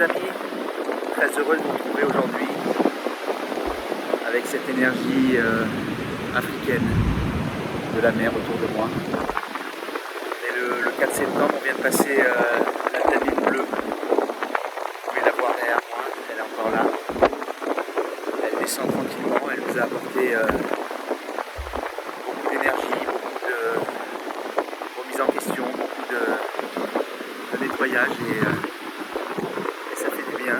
les amis, très heureux de vous retrouver aujourd'hui avec cette énergie africaine de la mer autour de moi. Et le 4 septembre, on vient de passer la Tamine bleue. Vous pouvez la voir derrière moi, elle est encore là. Elle descend tranquillement, elle nous a apporté beaucoup d'énergie, beaucoup de remise en question, beaucoup de nettoyage et ça fait du bien.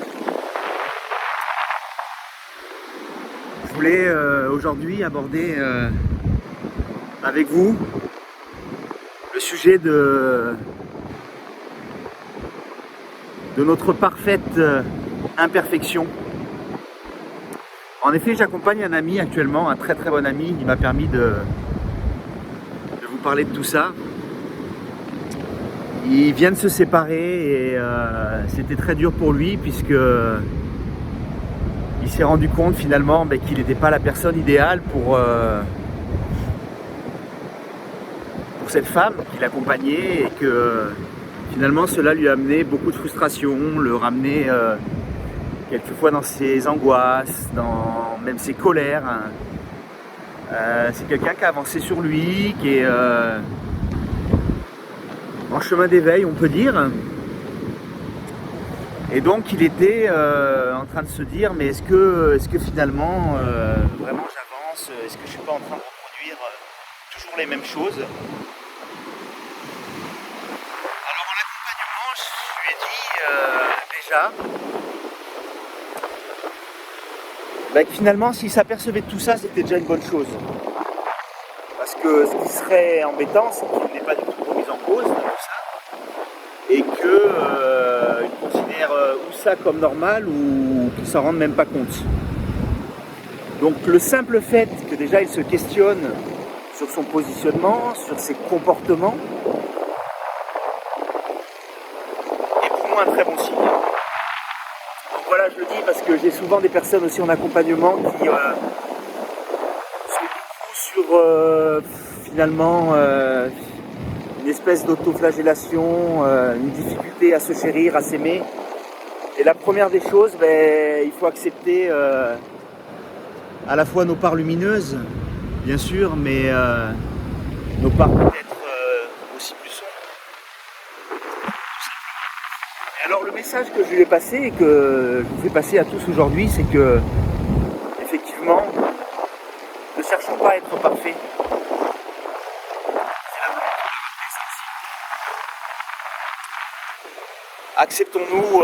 Je voulais aujourd'hui aborder avec vous le sujet de notre parfaite imperfection. En effet, j'accompagne un ami actuellement, un très bon ami. Il m'a permis de vous parler de tout ça. Il vient de se séparer et c'était très dur pour lui puisque il s'est rendu compte finalement qu'il n'était pas la personne idéale pour cette femme qu'il accompagnait et que finalement cela lui a amené beaucoup de frustration, le ramenait quelquefois dans ses angoisses, dans même ses colères. C'est quelqu'un qui a avancé sur lui, qui est en chemin d'éveil, on peut dire. Et donc il était en train de se dire, mais est-ce que finalement vraiment j'avance, est-ce que je ne suis pas en train de reproduire toujours les mêmes choses? Alors en accompagnement, je lui ai dit déjà que finalement s'il s'apercevait de tout ça, c'était déjà une bonne chose. Parce que ce qui serait embêtant, c'est qu'il n'est pas du tout remis en cause de tout ça. Et qu'il considère ou ça comme normal ou qu'il s'en rende même pas compte. Donc le simple fait que déjà il se questionne sur son positionnement, sur ses comportements, est pour moi un très bon signe. Donc voilà, je le dis parce que j'ai souvent des personnes aussi en accompagnement qui sont beaucoup sur finalement une espèce d'autoflagellation, une difficulté à se chérir, à s'aimer. Et la première des choses, il faut accepter à la fois nos parts lumineuses, bien sûr, mais nos parts peut-être aussi plus sombres. Et alors le message que je lui ai passé et que je vous fais passer à tous aujourd'hui, c'est que effectivement, ne cherchons pas à être parfaits. Acceptons-nous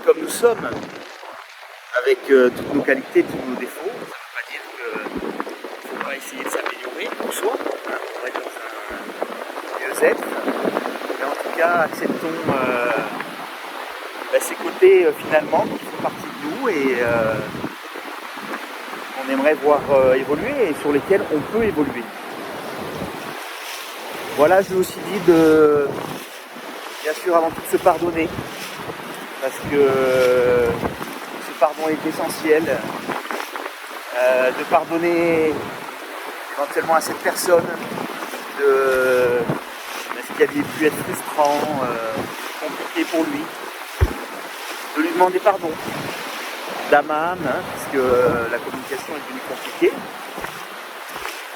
comme nous sommes, avec toutes nos qualités, tous nos défauts. Ça ne veut pas dire qu'il ne faut pas essayer de s'améliorer pour soi, pour être dans un mieux-être. Mais en tout cas, acceptons ces côtés finalement qui font partie de nous et qu'on aimerait voir évoluer et sur lesquels on peut évoluer. Voilà, je lui ai aussi dit de bien sûr avant tout se pardonner, parce que ce pardon est essentiel, de pardonner éventuellement à cette personne de ce qui a pu être frustrant, compliqué pour lui, de lui demander pardon d'âme à âme, parce que la communication est devenue compliquée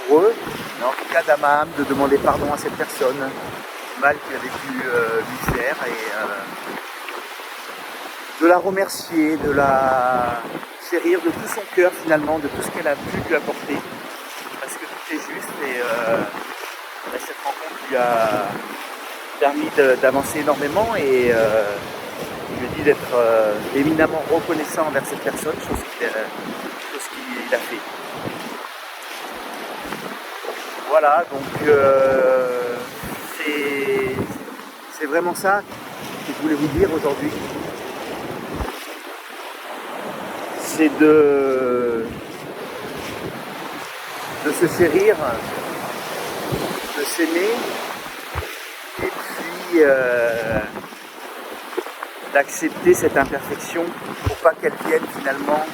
pour eux, mais en tout cas d'âme à âme de demander pardon à cette personne mal qu'il avait pu lui faire et de la remercier, de la chérir de tout son cœur finalement, de tout ce qu'elle a pu lui apporter, parce que tout est juste et cette rencontre lui a permis d'avancer énormément et je lui ai dit d'être éminemment reconnaissant envers cette personne, chose qu'il a fait. Voilà, donc c'est vraiment ça que je voulais vous dire aujourd'hui. C'est de se chérir, de s'aimer et puis d'accepter cette imperfection pour pas qu'elle vienne finalement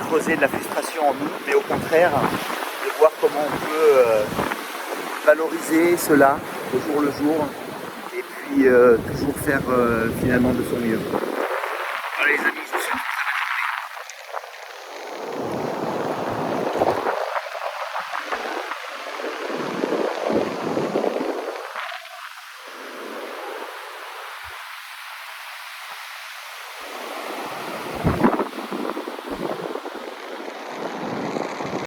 creuser de la frustration en nous, mais au contraire de voir comment on peut valoriser cela au jour le jour et puis puis toujours faire finalement de son mieux. Voilà les amis, je vous souhaite